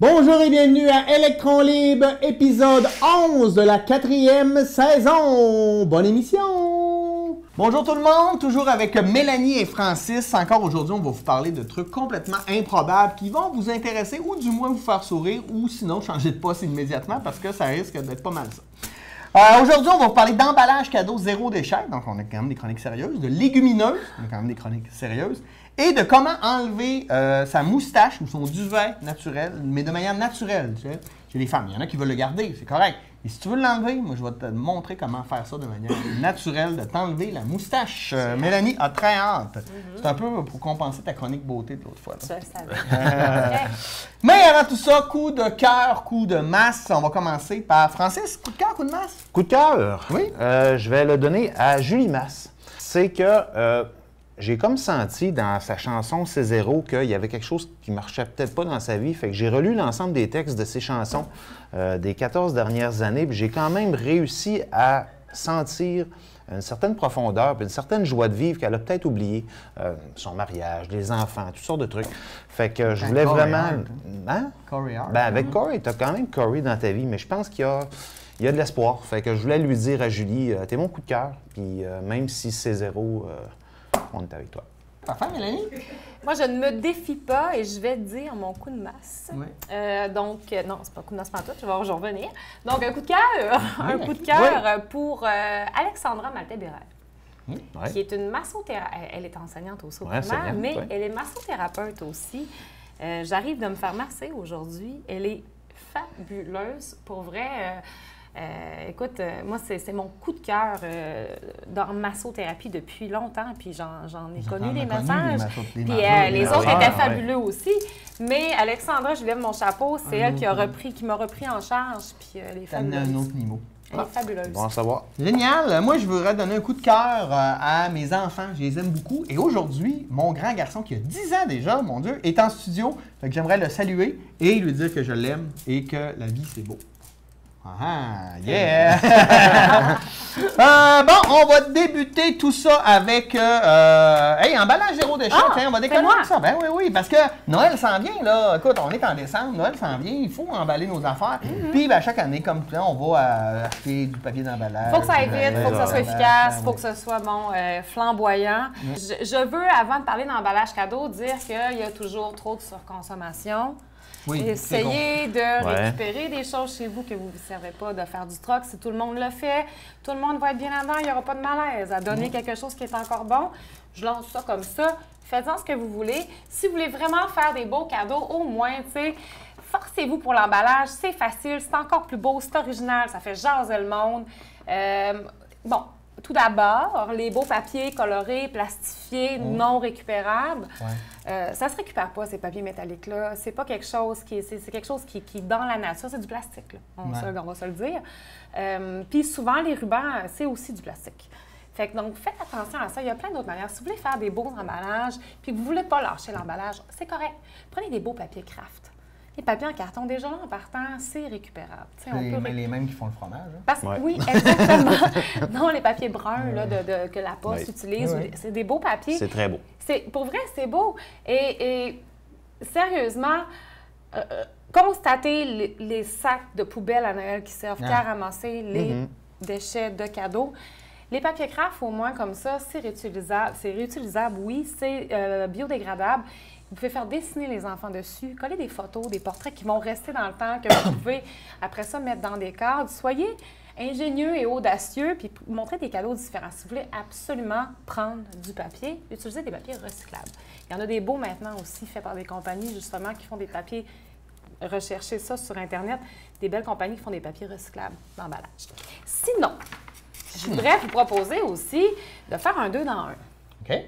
Bonjour et bienvenue à Électron Libre, épisode 11 de la 4e saison. Bonne émission! Bonjour tout le monde, toujours avec Mélanie et Francis. Encore aujourd'hui, on va vous parler de trucs complètement improbables qui vont vous intéresser ou du moins vous faire sourire ou sinon changer de poste immédiatement parce que ça risque d'être pas mal ça. Aujourd'hui, on va vous parler d'emballage cadeau zéro déchet, donc on a quand même des chroniques sérieuses, de légumineuses, on a quand même des chroniques sérieuses, et de comment enlever sa moustache ou son duvet naturel, mais de manière naturelle. Tu sais. Chez les femmes, il y en a qui veulent le garder, c'est correct. Et si tu veux l'enlever, moi je vais te montrer comment faire ça de manière naturelle, de t'enlever la moustache. Mélanie a très hâte. C'est un peu pour compenser ta chronique beauté de l'autre fois. Là. Je savais. Mais avant tout ça, coup de cœur, coup de masse. On va commencer par Francis. Coup de cœur, coup de masse? Coup de cœur? Oui. Je vais le donner à Julie Masse. C'est que j'ai comme senti dans sa chanson C'est zéro qu'il y avait quelque chose qui marchait peut-être pas dans sa vie. Fait que j'ai relu l'ensemble des textes de ses chansons des 14 dernières années. Puis j'ai quand même réussi à sentir une certaine profondeur, puis une certaine joie de vivre qu'elle a peut-être oublié. Son mariage, les enfants, toutes sortes de trucs. Fait que je voulais vraiment... Hein? Corey Hart. Ben, avec Corey, tu as quand même Corey dans ta vie, mais je pense qu'il y a de l'espoir. Fait que je voulais lui dire à Julie, t'es mon coup de cœur, puis même si c'est zéro, on est avec toi. Parfait, Mélanie? Moi, je ne me défie pas et je vais dire mon coup de masse. Oui. Non, c'est pas un coup de masse pantoute, je vais revenir. Donc, un coup de cœur, un coup de cœur pour Alexandra Maltais-Bérère, qui est une massothérapeute. Elle est enseignante aussi au primaire, mais elle est massothérapeute aussi. J'arrive de me faire masser aujourd'hui. Elle est fabuleuse, pour vrai. Écoute, moi, c'est mon coup de cœur dans massothérapie depuis longtemps, puis j'en ai connu les massages. Puis les autres étaient fabuleux aussi. Mais Alexandra, je lève mon chapeau, c'est elle qui m'a repris en charge, puis elle est fabuleuse. un autre niveau. Elle est fabuleuse. Bon à savoir. Génial! Moi, je voudrais donner un coup de cœur à mes enfants. Je les aime beaucoup. Et aujourd'hui, mon grand garçon, qui a 10 ans déjà, mon Dieu, est en studio. Fait que j'aimerais le saluer et lui dire que je l'aime et que la vie, c'est beau. Ah, yeah! Bon, on va débuter tout ça avec emballage zéro déchet. On va décoller avec ça. Ben oui, parce que Noël s'en vient, là. Écoute, on est en décembre, Noël s'en vient, il faut emballer nos affaires. Puis, chaque année, comme ça, on va acheter du papier d'emballage. Il faut que ça aille vite, il faut que ça soit efficace, il faut que ce soit flamboyant. Je veux, avant de parler d'emballage cadeau, dire qu'il y a toujours trop de surconsommation. Oui, essayez de récupérer des choses chez vous que vous ne vous servez pas, de faire du troc. Si tout le monde le fait, tout le monde va être bien là-dedans, il n'y aura pas de malaise. À donner quelque chose qui est encore bon, je lance ça comme ça. Faites-en ce que vous voulez. Si vous voulez vraiment faire des beaux cadeaux, au moins, tu sais, forcez-vous pour l'emballage. C'est facile, c'est encore plus beau, c'est original, ça fait jaser le monde. Tout d'abord, les beaux papiers colorés, plastifiés, non récupérables. Ça ne se récupère pas, ces papiers métalliques-là. C'est pas quelque chose c'est quelque chose qui est dans la nature. C'est du plastique, là. On va se le dire. Puis souvent, les rubans, c'est aussi du plastique. Fait que donc, faites attention à ça. Il y a plein d'autres manières. Si vous voulez faire des beaux emballages, puis que vous ne voulez pas lâcher l'emballage, c'est correct. Prenez des beaux papiers craft. Les papiers en carton, déjà là, en partant, c'est récupérable. Les mêmes qui font le fromage. Hein? Parce que, oui, exactement. Non, les papiers bruns là, que la Poste utilise, c'est des beaux papiers. C'est très beau. Pour vrai, c'est beau. Et sérieusement, constatez les sacs de poubelle à Noël qui servent qu'à ramasser les déchets de cadeaux. Les papiers craft, au moins comme ça, c'est réutilisable. C'est réutilisable, oui, c'est biodégradable. Vous pouvez faire dessiner les enfants dessus, coller des photos, des portraits qui vont rester dans le temps, que vous pouvez, après ça, mettre dans des cadres. Soyez ingénieux et audacieux, puis montrez des cadeaux différents. Si vous voulez absolument prendre du papier, utilisez des papiers recyclables. Il y en a des beaux maintenant aussi, faits par des compagnies, justement, qui font des papiers. Recherchez ça sur Internet. Des belles compagnies qui font des papiers recyclables d'emballage. Sinon, je voudrais vous proposer aussi de faire un 2 dans 1.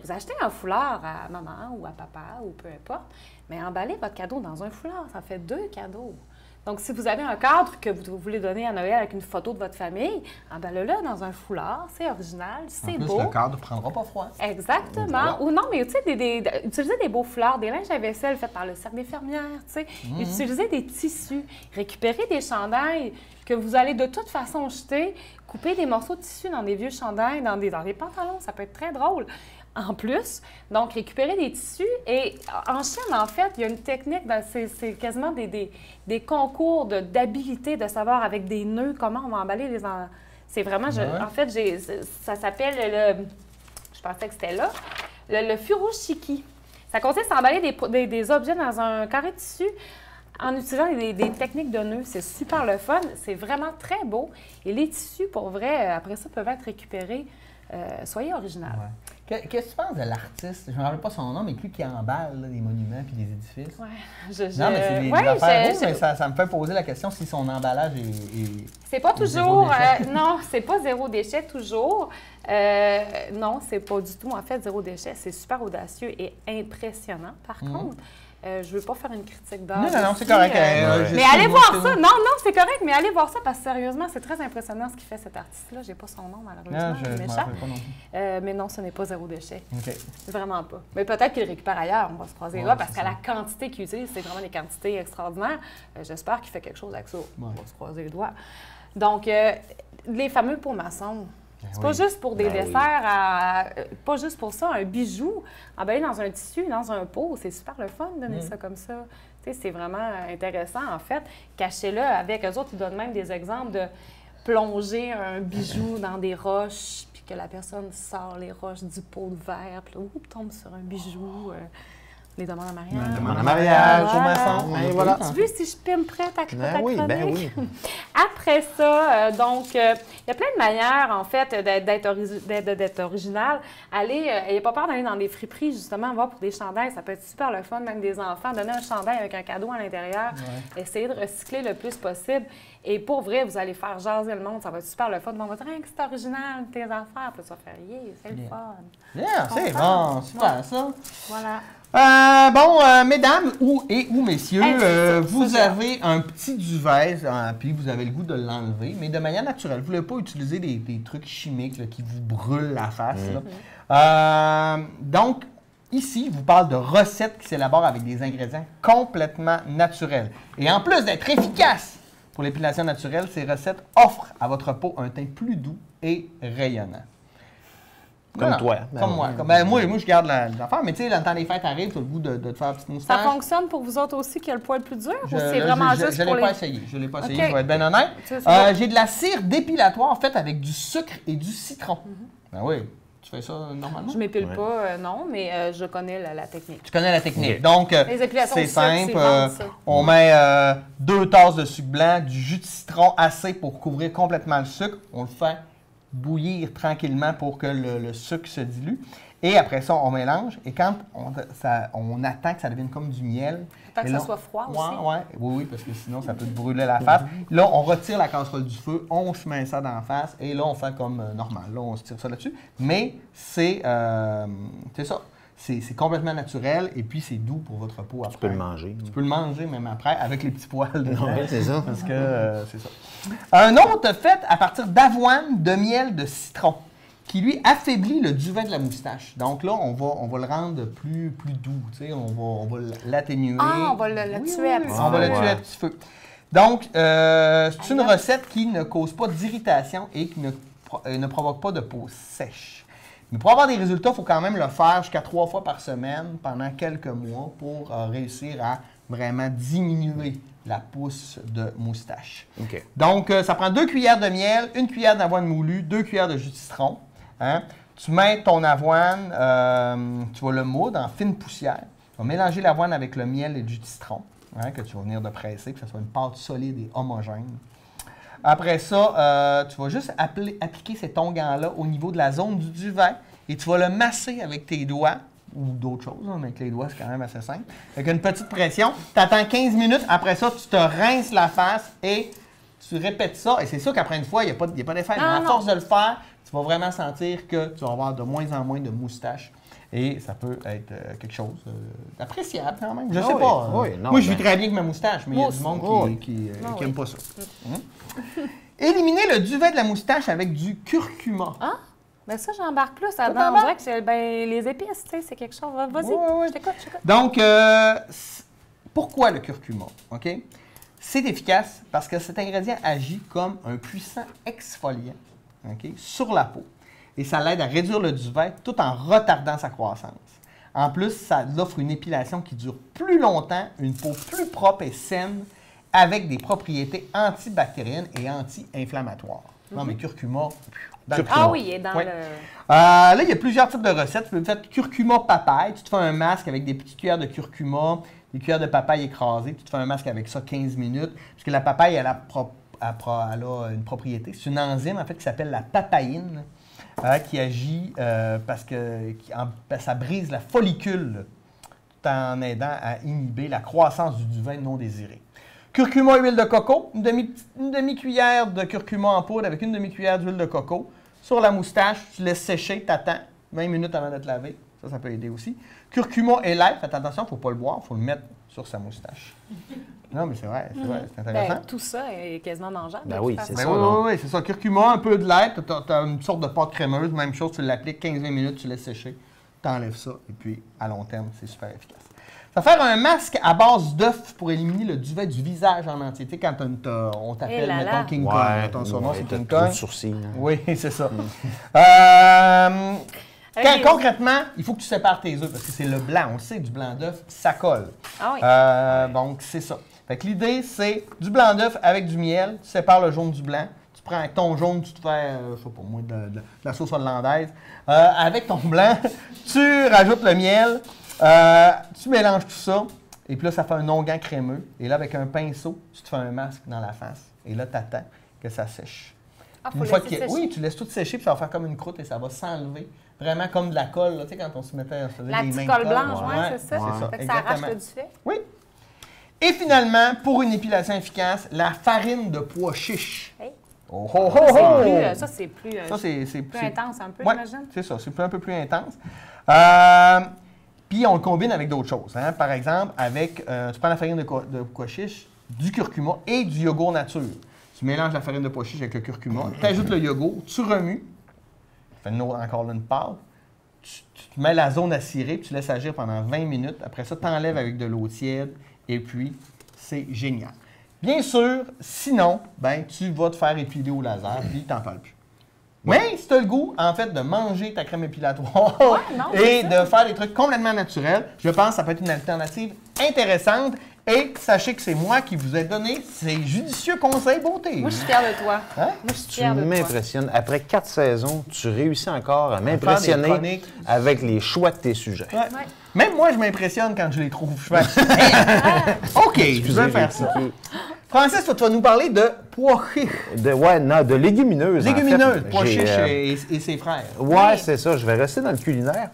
Vous achetez un foulard à maman ou à papa ou peu importe, mais emballez votre cadeau dans un foulard. Ça fait 2 cadeaux. Donc, si vous avez un cadre que vous voulez donner à Noël avec une photo de votre famille, emballez-le dans un foulard. C'est original, c'est beau. Le cadre ne prendra pas froid. Exactement. Voilà. Ou non, mais tu sais, utilisez des beaux foulards, des linges à vaisselle faits par le Cercle des fermières. Tu sais. Utilisez des tissus. Récupérez des chandails que vous allez de toute façon jeter. Coupez des morceaux de tissu dans des vieux chandails, dans des pantalons. Ça peut être très drôle. en plus. Donc, récupérer des tissus. Et en Chine, en fait, il y a une technique, c'est quasiment des concours d'habilité, de savoir avec des nœuds, comment on va emballer les... C'est vraiment... En fait, ça s'appelle le... Je pensais que c'était là. Le furoshiki. Ça consiste à emballer des objets dans un carré de tissu en utilisant des techniques de nœuds. C'est super le fun. C'est vraiment très beau. Et les tissus, pour vrai, après ça, peuvent être récupérés. Soyez original. Ouais. Qu'est-ce que tu penses de l'artiste? Je ne me rappelle pas son nom, mais lui qui emballe là, des monuments puis des édifices. Ouais. Non, mais c'est des affaires beaux, mais ça me fait poser la question si son emballage est c'est pas toujours... non, c'est pas zéro déchet toujours. Non, c'est pas du tout, en fait, zéro déchet. C'est super audacieux et impressionnant, par contre. Je veux pas faire une critique d'art. Non, c'est correct. Mais allez voir ça. Non, c'est correct, mais allez voir ça parce que sérieusement, c'est très impressionnant ce qu'il fait cet artiste-là. J'ai pas son nom, malheureusement. Non, je m'en rappelle pas non plus. Mais non, ce n'est pas zéro déchet. OK. Vraiment pas. Mais peut-être qu'il le récupère ailleurs, on va se croiser les doigts, parce qu'à la quantité qu'il utilise, c'est vraiment des quantités extraordinaires. J'espère qu'il fait quelque chose avec ça. On va se croiser les doigts. Donc, les fameux pots maçons. C'est pas juste pour des desserts, pas juste pour ça, un bijou emballé dans un tissu, dans un pot, c'est super le fun de donner ça comme ça. Tu sais, c'est vraiment intéressant, en fait. Cachez-le avec. Eux autres, ils donnent même des exemples de plonger un bijou dans des roches, puis que la personne sort les roches du pot de verre, puis là, tombe sur un bijou. Les demandes en mariage. Demande en mariage, au maçon. Voilà. Tu veux si je pime prête à chronique? Ben oui. Après ça, donc, il y a plein de manières, en fait, d'être original. N'ayez pas peur d'aller dans des friperies, justement, voir pour des chandails. Ça peut être super le fun, même des enfants. Donner un chandail avec un cadeau à l'intérieur. Ouais. Essayez de recycler le plus possible. Et pour vrai, vous allez faire jaser le monde. Ça va être super le fun. On va dire que c'est original, tes affaires. Puis ça va faire, c'est le fun. Bien, c'est bon, super ça. Voilà. Mesdames ou messieurs, vous avez un petit duvet, puis vous avez le goût de l'enlever, mais de manière naturelle. Vous ne voulez pas utiliser des trucs chimiques là, qui vous brûlent la face. Donc, ici, je vous parle de recettes qui s'élaborent avec des ingrédients complètement naturels. Et en plus d'être efficaces pour l'épilation naturelle, ces recettes offrent à votre peau un teint plus doux et rayonnant. Comme toi. Comme moi. Moi, je garde l'affaire, mais tu sais, dans le temps des fêtes arrive, tu as le goût de te faire un petit moustache. Ça fonctionne pour vous autres aussi qui a le poil plus dur? Ou c'est vraiment juste je pour l'ai pas essayé. Je l'ai pas essayé, je vais être bien honnête. J'ai de la cire dépilatoire, en fait, avec du sucre et du citron. Ben oui. Tu fais ça normalement? Je m'épile pas, non, mais je connais la technique. Tu connais la technique. Donc, c'est simple. On met 2 tasses de sucre blanc, du jus de citron assez pour couvrir complètement le sucre. On le fait bouillir tranquillement pour que le sucre se dilue. Et après ça, on mélange. Et quand on attend que ça devienne comme du miel. Tant que ça soit froid aussi. Oui, parce que sinon, ça peut te brûler la face. Là, on retire la casserole du feu, on se met ça dans la face et là, on fait comme normal. Là, on se tire ça là-dessus. Mais c'est ça. C'est complètement naturel et puis c'est doux pour votre peau après. Tu peux le manger. Tu peux le manger même après avec les petits poils dedans. Oui, c'est ça. Parce que c'est ça. Un autre fait à partir d'avoine, de miel, de citron, qui lui affaiblit le duvet de la moustache. Donc là, on va le rendre plus doux. Tu sais, on va l'atténuer. Ah, on va le tuer à petit feu. On va le tuer à petit feu. Donc, c'est une recette qui ne cause pas d'irritation et qui ne provoque pas de peau sèche. Mais pour avoir des résultats, il faut quand même le faire jusqu'à 3 fois par semaine pendant quelques mois pour réussir à vraiment diminuer la pousse de moustache. Okay. Donc, ça prend 2 cuillères de miel, 1 cuillère d'avoine moulue, 2 cuillères de jus de citron. Hein? Tu mets ton avoine, tu vas le moudre en fine poussière. Tu vas mélanger l'avoine avec le miel et le jus de citron, hein, que tu vas venir de presser, que ce soit une pâte solide et homogène. Après ça, tu vas juste appliquer cet onguent-là au niveau de la zone du duvet et tu vas le masser avec tes doigts ou d'autres choses, hein, mais avec les doigts, c'est quand même assez simple. Avec une petite pression, tu attends 15 minutes. Après ça, tu te rinces la face et tu répètes ça. Et c'est sûr qu'après une fois, il n'y a pas d'effet. Mais à force de le faire, tu vas vraiment sentir que tu vas avoir de moins en moins de moustaches. Et ça peut être quelque chose d'appréciable quand même. Je sais pas. Moi, je vis très bien avec ma moustache, mais il y a du monde qui n'aime pas ça. Éliminer le duvet de la moustache avec du curcuma. Ah? Bien ça, j'embarque plus là-dedans. On dirait que les épices, tu sais, c'est quelque chose. Vas-y, je t'écoute. Donc, pourquoi le curcuma? OK? C'est efficace parce que cet ingrédient agit comme un puissant exfoliant, OK, sur la peau. et ça l'aide à réduire le duvet tout en retardant sa croissance. En plus, ça offre une épilation qui dure plus longtemps, une peau plus propre et saine, avec des propriétés antibactériennes et anti-inflammatoires. Non, mais curcuma... Ah oui, il est dans le... Là, il y a plusieurs types de recettes. Tu peux faire curcuma papaye. Tu te fais un masque avec des petites cuillères de curcuma, des cuillères de papaye écrasées. Tu te fais un masque avec ça 15 minutes. Parce que la papaye, elle a une propriété. C'est une enzyme, en fait, qui s'appelle la papaïne, qui agit parce que ça brise la follicule tout en aidant à inhiber la croissance du duvet non désiré. Curcuma, huile de coco, une demi-cuillère de curcuma en poudre avec une demi-cuillère d'huile de coco. Sur la moustache, tu laisses sécher, tu attends 20 minutes avant de te laver. Ça peut aider aussi. Curcuma et lait, faites attention, il ne faut pas le boire, il faut le mettre sur sa moustache. Non, mais c'est vrai, c'est intéressant. Ben, tout ça est quasiment mangeable. Ben oui, c'est ça. Oui, c'est ça. Curcuma, un peu de lait, tu as une sorte de pâte crémeuse, même chose, tu l'appliques 15-20 minutes, tu laisses sécher, tu enlèves ça, et puis à long terme, c'est super efficace. Ça va faire un masque à base d'œuf pour éliminer le duvet du visage en entier. Tu sais, quand on t'appelle, mettons, King Kong, ton surnom, c'est King Kong. Sourcils, hein. Oui, c'est ça. Concrètement, il faut que tu sépares tes œufs parce que c'est le blanc. On sait, du blanc d'œuf, ça colle. Ah oui. Donc, c'est ça. Fait que l'idée, c'est du blanc d'œuf avec du miel. Tu sépares le jaune du blanc. Tu prends avec ton jaune, tu te fais, je sais pas moi, de la sauce hollandaise. Avec ton blanc, tu rajoutes le miel. Tu mélanges tout ça, et puis là, ça fait un onguent crémeux. Et là, avec un pinceau, tu te fais un masque dans la face. Et là, tu attends que ça sèche. Ah, faut laisser sécher. Oui, tu laisses tout sécher, puis ça va faire comme une croûte et ça va s'enlever. Vraiment comme de la colle, là, tu sais, quand on se mettait, on se faisait la des petite mains colle blanche, oui, c'est ça. C'est ça, Fait que ça arrache le duvet. Oui. Et finalement, pour une épilation efficace, la farine de pois chiche. Hey. Oh, oh, oh, oh! Ça, c'est plus intense un peu, j'imagine. C'est ça, c'est un peu plus intense. Puis on le combine avec d'autres choses. Hein. Par exemple, tu prends la farine de pois chiche, du curcuma et du yogourt nature. Tu mélanges la farine de pois chiche avec le curcuma, tu ajoutes le yogourt, tu remues, tu fais encore une pâte, tu mets la zone à cirer, puis tu laisses agir pendant 20 minutes. Après ça, tu enlèves avec de l'eau tiède et puis c'est génial. Bien sûr, sinon, ben, tu vas te faire épiler au laser, puis tu n'en parles plus. Mais si tu as le goût, en fait, de manger ta crème épilatoire et de faire des trucs complètement naturels, je pense que ça peut être une alternative intéressante. Et sachez que c'est moi qui vous ai donné ces judicieux conseils beauté. Moi, je suis fière de toi. Hein? Moi, je suis fière de toi. Tu m'impressionnes. Après 4 saisons, tu réussis encore à m'impressionner avec les choix de tes sujets. Ouais. Ouais. Même moi, je m'impressionne quand je les trouve. Je fais OK, je vais faire ça. Francis, tu vas nous parler de pois chiches. De légumineuses. Légumineuses, pois chiches et ses frères. Oui, c'est ça. Je vais rester dans le culinaire.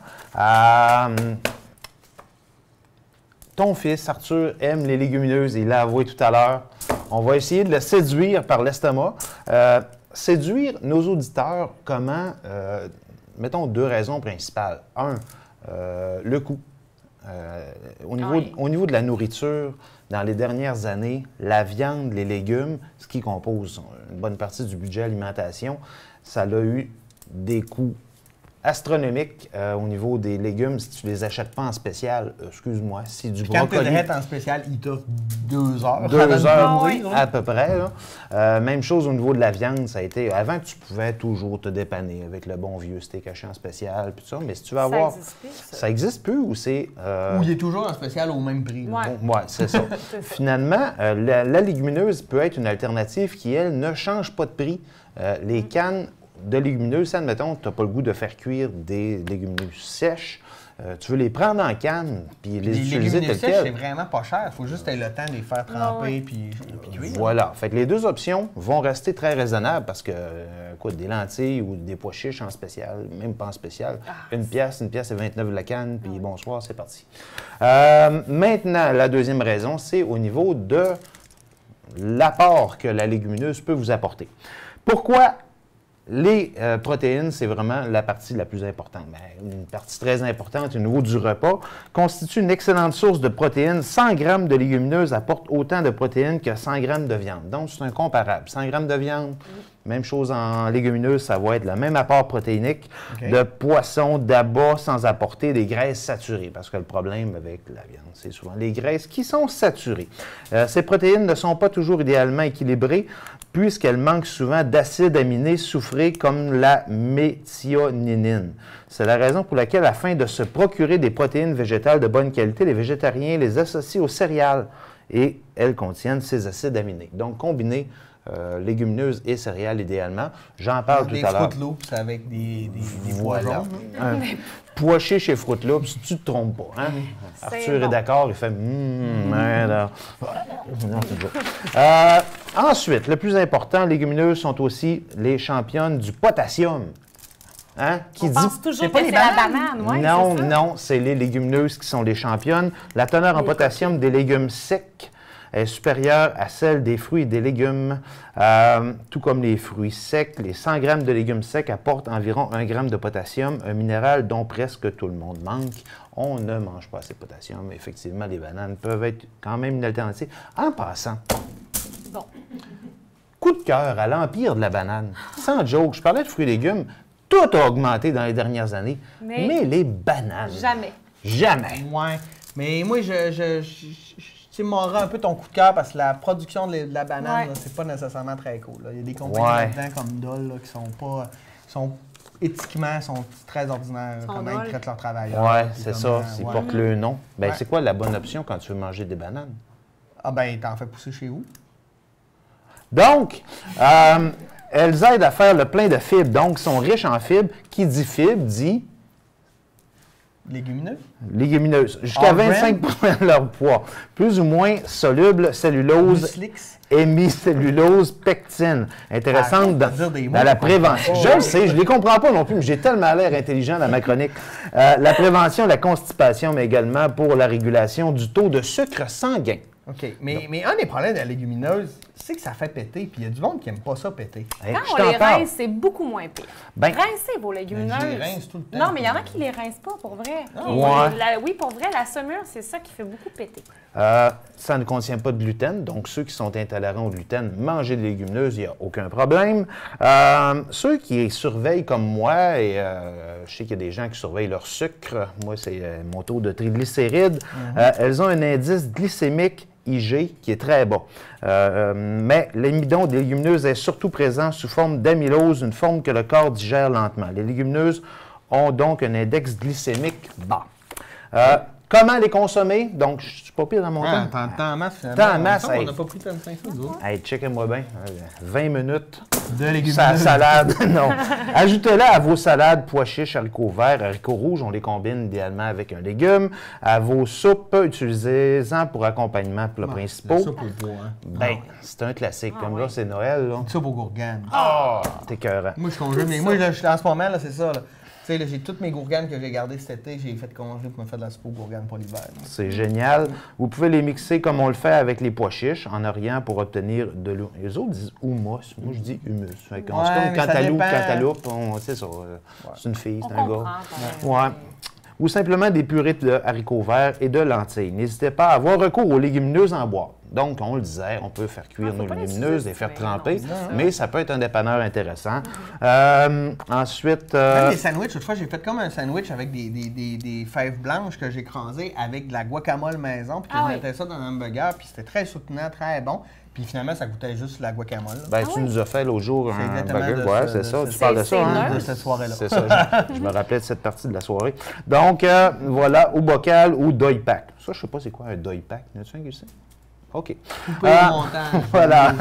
Ton fils, Arthur, aime les légumineuses. Il l'a avoué tout à l'heure. On va essayer de le séduire par l'estomac. Séduire nos auditeurs, comment? Mettons 2 raisons principales. 1, le coût. Au niveau de la nourriture, dans les dernières années, la viande, les légumes, ce qui compose une bonne partie du budget alimentation, ça a eu des coûts astronomiques au niveau des légumes si tu ne les achètes pas en spécial. Excuse-moi, si du brocoli... Quand tu les achètes en spécial, il t'offre 2 heures. 2 heures à peu près. Là. Même chose au niveau de la viande, ça a été... Avant, tu pouvais toujours te dépanner avec le bon vieux steak haché en spécial, puis ça, mais si tu vas avoir... Ça existe plus ou c'est... Ou il est toujours en spécial au même prix. Oui, c'est ça. Finalement, la légumineuse peut être une alternative qui, elle, ne change pas de prix. Les cannes de légumineuses, admettons, tu n'as pas le goût de faire cuire des légumineuses sèches. Tu veux les prendre en canne puis les utiliser tel quel. C'est vraiment pas cher. Il faut juste avoir le temps de les faire tremper puis cuire. Voilà. Fait que les 2 options vont rester très raisonnables parce que, des lentilles ou des pois chiches en spécial, même pas en spécial, une pièce et 29 de la canne, puis bonsoir, c'est parti. Maintenant, la deuxième raison, c'est au niveau de l'apport que la légumineuse peut vous apporter. Pourquoi? Les protéines, c'est vraiment la partie la plus importante. Une partie très importante au niveau du repas constitue une excellente source de protéines. 100 grammes de légumineuses apportent autant de protéines que 100 grammes de viande. Donc, c'est incomparable. 100 grammes de viande, Même chose en légumineuses, ça va être le même apport protéinique de poisson, d'abat, sans apporter des graisses saturées. Parce que le problème avec la viande, c'est souvent les graisses qui sont saturées. Ces protéines ne sont pas toujours idéalement équilibrées, puisqu'elles manquent souvent d'acides aminés soufrés comme la méthionine. C'est la raison pour laquelle, afin de se procurer des protéines végétales de bonne qualité, les végétariens les associent aux céréales et elles contiennent ces acides aminés. Donc, combiner légumineuses et céréales idéalement. J'en parle tout à l'heure. Des Fruit Loops avec des pois jaunes. Pois chiches chez Fruit Loops, tu ne te trompes pas. Hein? Arthur est d'accord, il fait ensuite, le plus important, les légumineuses sont aussi les championnes du potassium. Hein? On pense toujours que c'est la banane. Ouais, non, non, c'est les légumineuses qui sont les championnes. La teneur en potassium des légumes secs est supérieure à celle des fruits et des légumes, tout comme les fruits secs. Les 100 grammes de légumes secs apportent environ 1 gramme de potassium, un minéral dont presque tout le monde manque. On ne mange pas assez de potassium. Effectivement, les bananes peuvent être quand même une alternative. En passant, coup de cœur à l'empire de la banane. Sans joke, je parlais de fruits et légumes. Tout a augmenté dans les dernières années, mais les bananes... Jamais. Jamais. Ouais, mais moi, tu m'auras un peu ton coup de cœur parce que la production de la banane, c'est pas nécessairement très cool. Là. Il y a des compagnies là-dedans comme Dole là, qui sont pas... éthiquement, sont très ordinaires, comment ils traitent leurs travailleurs. Oui, c'est ça, ils portent le nom. Ben, c'est quoi la bonne option quand tu veux manger des bananes? Ah ben, t'en fais pousser chez vous. Donc, elles aident à faire le plein de fibres, donc sont riches en fibres. Qui dit fibre dit... Légumineux? Légumineuses. Jusqu'à 25 % de leur poids. Plus ou moins soluble, cellulose, hémicellulose, pectine. Intéressante dans la prévention. Je le sais, je ne les comprends pas non plus, mais j'ai tellement l'air intelligent dans ma chronique. La prévention de la constipation, mais également pour la régulation du taux de sucre sanguin. OK. Mais un des problèmes de la légumineuse, c'est que ça fait péter, puis il y a du monde qui n'aime pas ça péter. Quand on les rince, c'est beaucoup moins pire. Rincez vos légumineuses. Je les rince tout le temps. Non, mais il y en a qui les rincent pas, pour vrai. Oui, pour vrai, la saumure, c'est ça qui fait beaucoup péter. Ça ne contient pas de gluten, donc ceux qui sont intolérants au gluten, mangez des légumineuses, il n'y a aucun problème. Ceux qui surveillent comme moi, et je sais qu'il y a des gens qui surveillent leur sucre, moi c'est mon taux de triglycérides, elles ont un indice glycémique IG qui est très bas. Mais l'amidon des légumineuses est surtout présent sous forme d'amylose, une forme que le corps digère lentement. Les légumineuses ont donc un index glycémique bas. Comment les consommer? Donc, je suis pas pire dans mon temps. Temps en masse, finalement. Temps en masse. On n'a pas pris 35 secondes. Hey, checkez-moi bien. 20 minutes. De légumineuses. Salade, non. Ajoutez-la à vos salades, pois chiches, haricots verts, haricots rouges. On les combine idéalement avec un légume. À vos soupes, utilisez-en pour accompagnement plats principaux. Soupe au pois. Ben, c'est un classique. Comme là, c'est Noël. Là. Une soupe aux gourganes. T'es écœurant. Moi, je congèle. Mais moi, là, en ce moment, là, c'est ça. Là. Tu sais, j'ai toutes mes gourganes que j'ai gardées cet été, j'ai fait congeler pour me faire de la soupe aux gourganes pour l'hiver. C'est génial. Vous pouvez les mixer comme on le fait avec les pois chiches en Orient pour obtenir de l'eau. Les autres disent humus. Moi, je dis humus. C'est comme cantaloupe, c'est ça. C'est une fille, c'est un gars. Ouais. Ou simplement des purées de haricots verts et de lentilles. N'hésitez pas à avoir recours aux légumineuses en boîte. Donc, on le disait, on peut faire cuire nos légumineuses, les faire tremper, mais ça peut être un dépanneur intéressant. Ensuite... Même les sandwichs, autrefois, j'ai fait comme un sandwich avec des fèves blanches que j'ai écrasées avec de la guacamole maison, puis que je mettais ça dans un hamburger, puis c'était très soutenant, très bon. Puis finalement, ça goûtait juste la guacamole. Ben, tu nous as fait l'autre jour un burger. Ouais, c'est ça. Tu parles de ça, hein? De cette soirée-là. C'est ça. Je me rappelais de cette partie de la soirée. Donc, voilà, au bocal ou doy pack. Ça, je sais pas c'est quoi un doy pack. N'as-tu un ici? OK. Voilà.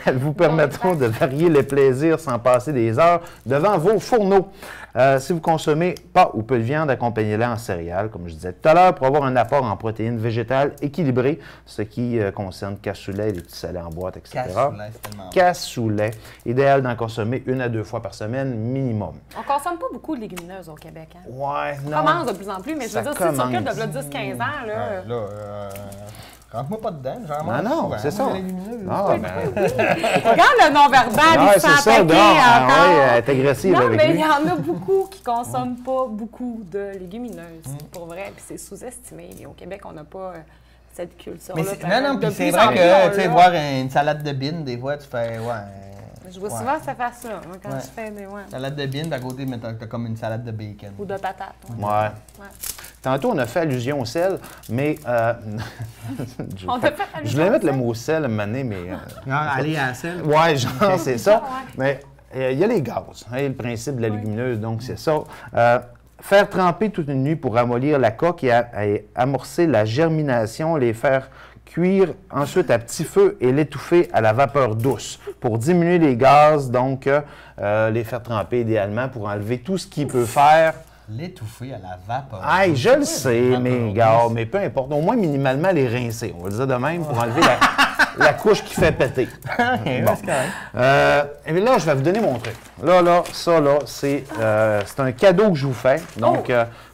Elles vous permettront de varier les plaisirs sans passer des heures devant vos fourneaux. Si vous consommez pas ou peu de viande, accompagnez-la en céréales, comme je disais tout à l'heure, pour avoir un apport en protéines végétales équilibré, ce qui concerne cassoulet, les petits salés en boîte, etc. Cassoulet, c'est tellement bon. Cassoulet. Idéal d'en consommer 1 à 2 fois par semaine minimum. On consomme pas beaucoup de légumineuses au Québec. Hein? Ouais, non. Ça commence de plus en plus, mais je veux dire, si tu recules de 10-15 ans, là... Rentre-moi pas dedans, genre. Non, c'est ça. Regarde le non-verbal, il s'est attaqué encore. Oui, elle est agressive non, avec mais lui. il y en a beaucoup qui ne consomment pas beaucoup de légumineuses, pour vrai, puis c'est sous-estimé. Et au Québec, on n'a pas cette culture-là. Non, puis c'est vrai que, tu sais, voir une salade de bine, des fois, tu fais, Je vois souvent cette face-là, moi, quand je fais des... Salade de beans, d'à côté, mais t'as comme une salade de bacon. Ou de patates. Ouais. Tantôt, on a fait allusion au sel, mais... je voulais mettre le mot sel à un moment donné, mais... aller à la sel? Ouais, genre, c'est ça. Mais il y a les gaz, le principe de la légumineuse, donc c'est ça. Faire tremper toute une nuit pour ramollir la coque et amorcer la germination, les faire cuire ensuite à petit feu et l'étouffer à la vapeur douce pour diminuer les gaz, donc les faire tremper idéalement pour enlever tout ce qui peut faire. L'étouffer à la vapeur. Aïe, je le sais, mais gars, mais peu importe. Au moins, minimalement, les rincer. On va le dire de même pour enlever la couche qui fait péter. Bon. Et là, je vais vous donner mon truc. Ça, c'est un cadeau que je vous fais. Donc,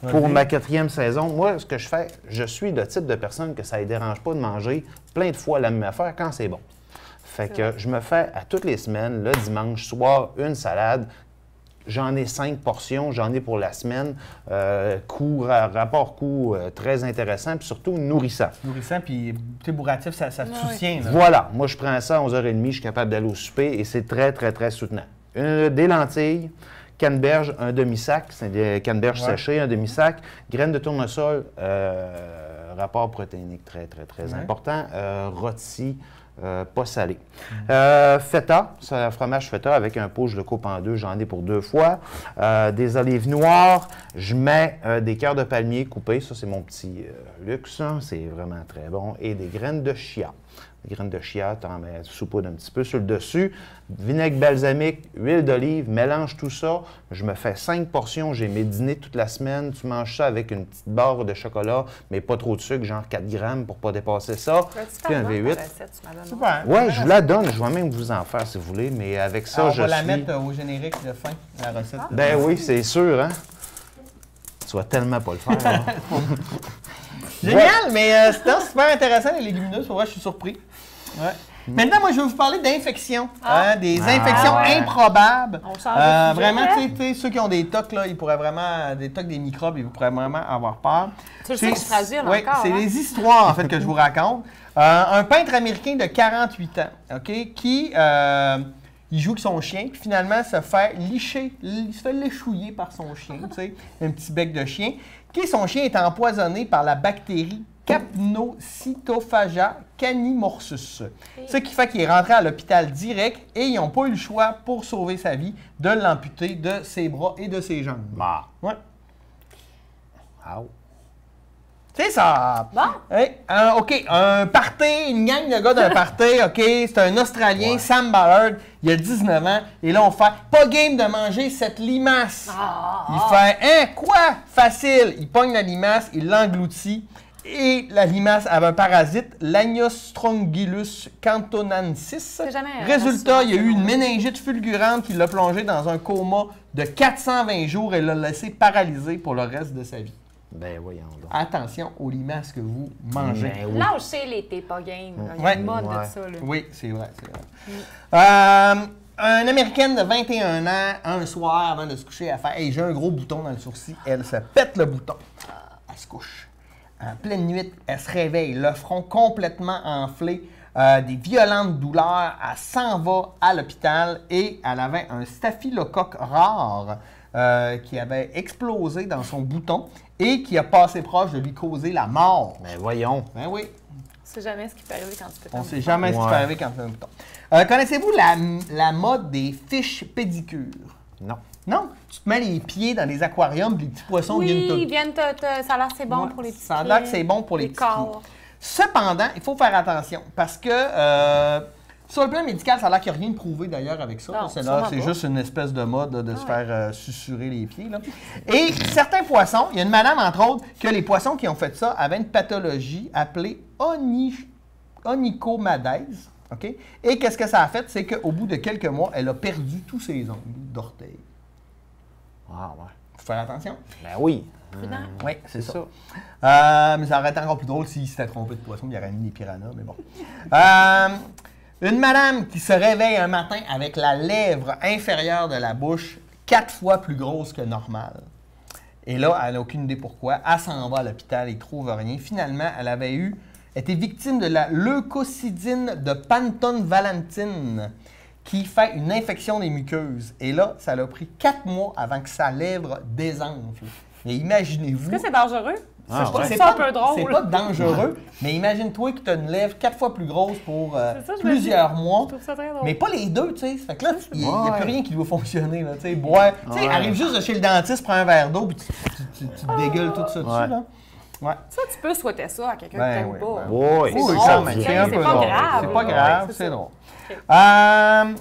pour ma 4e saison, moi, ce que je fais, je suis le type de personne que ça ne dérange pas de manger plein de fois la même affaire quand c'est bon. Fait que je me fais à toutes les semaines, le dimanche soir, une salade. J'en ai 5 portions, j'en ai pour la semaine. Rapport coût très intéressant, puis surtout nourrissant. Nourrissant, puis bourratif, ça te soutient. Là. Voilà, moi je prends ça à 11h30, je suis capable d'aller au souper et c'est très, très, très soutenant. Des lentilles, canneberge, un demi-sac, c'est des canneberges séchées, un demi-sac, graines de tournesol, rapport protéinique très, très, très important, rôti. Pas salé. Feta, c'est un fromage feta avec un pot, je le coupe en deux, j'en ai pour 2 fois. Des olives noires, je mets des cœurs de palmier coupés, ça c'est mon petit luxe, c'est vraiment très bon. Et des graines de chia. Des graines de chia, tu en mets saupoudre un petit peu sur le dessus. Vinaigre balsamique, huile d'olive, mélange tout ça. Je me fais 5 portions, j'ai mes dîners toute la semaine. Tu manges ça avec une petite barre de chocolat, mais pas trop de sucre, genre 4 grammes pour ne pas dépasser ça. Puis un V8. Super. Oui, je vous la donne. Je vais même vous en faire si vous voulez, mais avec ça, on va la mettre au générique de fin, la recette. Ben oui, c'est sûr, hein? Tu vas tellement pas le faire. Hein? Génial, mais c'était super intéressant, les légumineuses. Pour vrai, je suis surpris. Ouais. Maintenant, moi, je vais vous parler d'infections. Des infections improbables. Vraiment, tu sais, ceux qui ont des tocs, là, ils pourraient vraiment, des tocs des microbes, ils pourraient vraiment avoir peur. Tu le sais que je suis fragile encore. C'est des histoires, en fait, que je vous raconte. Un peintre américain de 48 ans, OK, qui il joue avec son chien, puis finalement se fait licher, il se fait léchouiller par son chien, tu sais, un petit bec de chien, son chien est empoisonné par la bactérie Capnocytophaga canimorsus. Ce qui fait qu'il est rentré à l'hôpital direct et ils n'ont pas eu le choix pour sauver sa vie de l'amputer de ses bras et de ses jambes. Bah. Ouais. Wow. C'est ça. Bon. Hey, OK, un party, une gang de gars d'un party, OK, c'est un Australien, Sam Ballard, il a 19 ans, et là, on fait pas game de manger cette limace. Il fait, hein, quoi? Facile. Il pogne la limace, il l'engloutit, et la limace avait un parasite, l'Agnostrongylus cantonensis. Résultat, il y a eu une méningite fulgurante qui l'a plongé dans un coma de 420 jours et l'a laissé paralysé pour le reste de sa vie. Ben voyons donc. Attention aux limaces que vous mangez. Ben oui. Lâchez les t'es pas game. Il y a une mode de ça. Là. Oui, c'est vrai. Un Américaine de 21 ans, un soir, avant de se coucher, elle fait « Hey, j'ai un gros bouton dans le sourcil. » Elle se pète le bouton. Elle se couche. En pleine nuit, elle se réveille, le front complètement enflé, des violentes douleurs. Elle s'en va à l'hôpital et elle avait un staphylocoque rare qui avait explosé dans son bouton et qui a passé proche de lui causer la mort. Ben voyons. Ben oui. On sait jamais ce qui peut arriver quand tu peux On sait jamais ce qui peut arriver quand tu fais un bouton. Connaissez-vous la mode des fiches pédicures? Non. Non? Tu te mets les pieds dans les aquariums et les petits poissons viennent te... Oui, ils viennent ça a l'air c'est bon pour les petits pieds. Ça a l'air que c'est bon pour les petits corps. pieds. Cependant, il faut faire attention parce que sur le plan médical, ça a l'air qu'il n'y a rien de prouvé d'ailleurs avec ça. C'est juste une espèce de mode de se faire susurrer les pieds. Là. Et certains poissons, il y a une madame entre autres, que les poissons qui ont fait ça avaient une pathologie appelée onychomadèse. Okay? Et qu'est-ce que ça a fait? C'est qu'au bout de quelques mois, elle a perdu tous ses ongles d'orteil. Ah ouais. Faut faire attention. Ben oui. Oui, c'est ça. Mais ça aurait été encore plus drôle s'il s'était trompé de poisson, il aurait mis des piranhas, mais bon. Une madame qui se réveille un matin avec la lèvre inférieure de la bouche 4 fois plus grosse que normal. Et là, elle n'a aucune idée pourquoi. Elle s'en va à l'hôpital et ne trouve rien. Finalement, elle avait été victime de la leucocidine de Panton Valentine, qui fait une infection des muqueuses. Et là, ça l'a pris 4 mois avant que sa lèvre désenfle. Et imaginez-vous... Est-ce que c'est dangereux? C'est un peu drôle. C'est pas dangereux, mais imagine-toi que tu as une lèvre 4 fois plus grosse pour ça, plusieurs mois. Je trouve ça très drôle. Mais pas les deux, tu sais. Fait que là, il n'y a plus rien qui doit fonctionner, là, tu sais. Boire. Tu sais, arrive juste de chez le dentiste, prends un verre d'eau, puis tu te dégueules tout ça dessus, là. Ouais. Ça, tu peux souhaiter ça à quelqu'un que t'aimes pas. Oui, Oui, drôle, ça, mais c'est un c'est peu pas drôle. grave. C'est pas grave, Ouais, c'est drôle. Ok.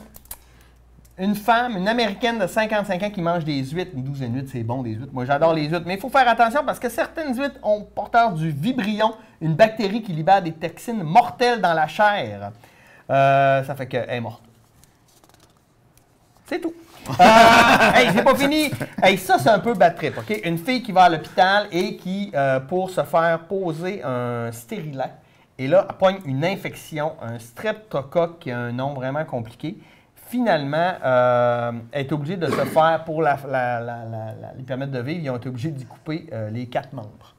Une femme, une Américaine de 55 ans qui mange des huîtres. Une douzaine d'huîtres, c'est bon, des huîtres. Moi, j'adore les huîtres. Mais il faut faire attention parce que certaines huîtres ont porteur du vibrion, une bactérie qui libère des toxines mortelles dans la chair. Ça fait qu'elle est morte. C'est tout. Hey, j'ai pas fini. Hey, ça, c'est un peu bad trip, OK? Une fille qui va à l'hôpital et qui, pour se faire poser un stérilet, et là, elle pogne une infection, un streptocoque qui a un nom vraiment compliqué. Finalement, elle est obligée de se faire, pour lui permettre de vivre, ils ont été obligés d'y couper les 4 membres.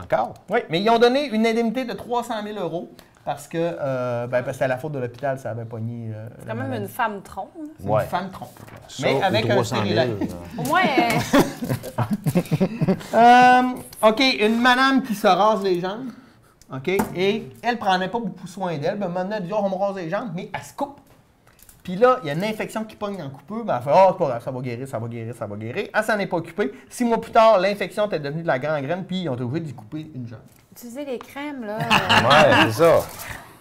Encore? Oui, mais ils ont donné une indemnité de 300 000 € parce que c'était à la faute de l'hôpital, ça avait pogné. C'est quand même une femme tronc. C'est une femme tronc. Ça, Mais avec un 300 000, stérilet. Au moins, OK, une madame qui se rase les jambes. OK, et elle prenait pas beaucoup soin d'elle. Ben, maintenant, elle dit, on me rase les jambes, mais elle se coupe. Puis là, il y a une infection qui pogne dans le coupeux. Ben, elle fait, c'est pas grave, ça va guérir, ça va guérir, ça va guérir. Elle s'en est pas occupée. 6 mois plus tard, l'infection était devenue de la gangrène, puis ils ont été obligés d'y couper une jambe. utiliser les crèmes, là. Ouais, c'est ça.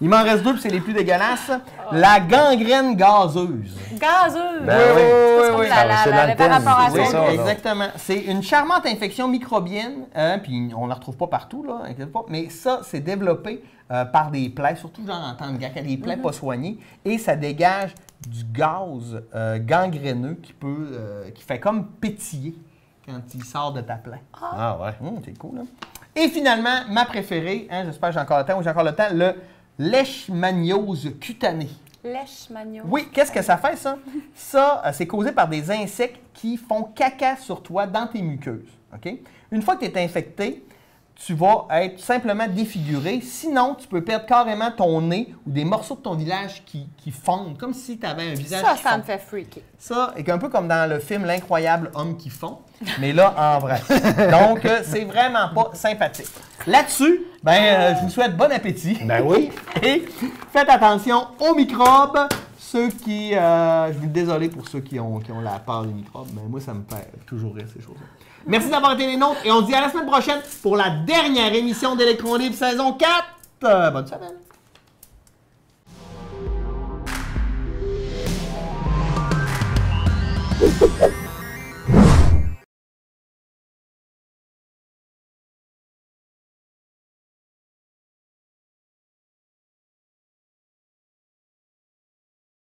Il m'en reste 2, puis c'est les plus dégueulasses. La gangrène gazeuse. Gazeuse! Ben oui, C'est comme oui, c'est dans le thème. l'évaporation. C'est ça, là. exactement. C'est une charmante infection microbienne, puis on ne la retrouve pas partout, là, inquiète pas, mais ça, c'est développé par des plaies, surtout genre en temps de guerre, des plaies pas soignées, et ça dégage du gaz gangréneux qui fait comme pétiller quand il sort de ta plaie. Ah ouais. C'est cool, là. Et finalement, ma préférée, j'espère que j'ai encore le temps, le leishmaniose cutanée. Leishmaniose. Oui, qu'est-ce que ça fait, ça? Ça, c'est causé par des insectes qui font caca sur toi dans tes muqueuses. OK? Une fois que tu es infecté, tu vas être simplement défiguré. Sinon, tu peux perdre carrément ton nez ou des morceaux de ton visage qui fondent, comme si tu avais un visage qui Ça fond. me fait freaker. Ça est un peu comme dans le film L'incroyable homme qui fond, mais là, en vrai. Donc, c'est vraiment pas sympathique. Là-dessus, je vous souhaite bon appétit. Ben oui. Et faites attention aux microbes. Ceux qui... je suis désolé pour ceux qui ont la peur des microbes, mais moi, ça me fait toujours rire, ces choses-là. Merci d'avoir été les nôtres et on se dit à la semaine prochaine pour la dernière émission d'Électron Libre saison 4. Bonne semaine.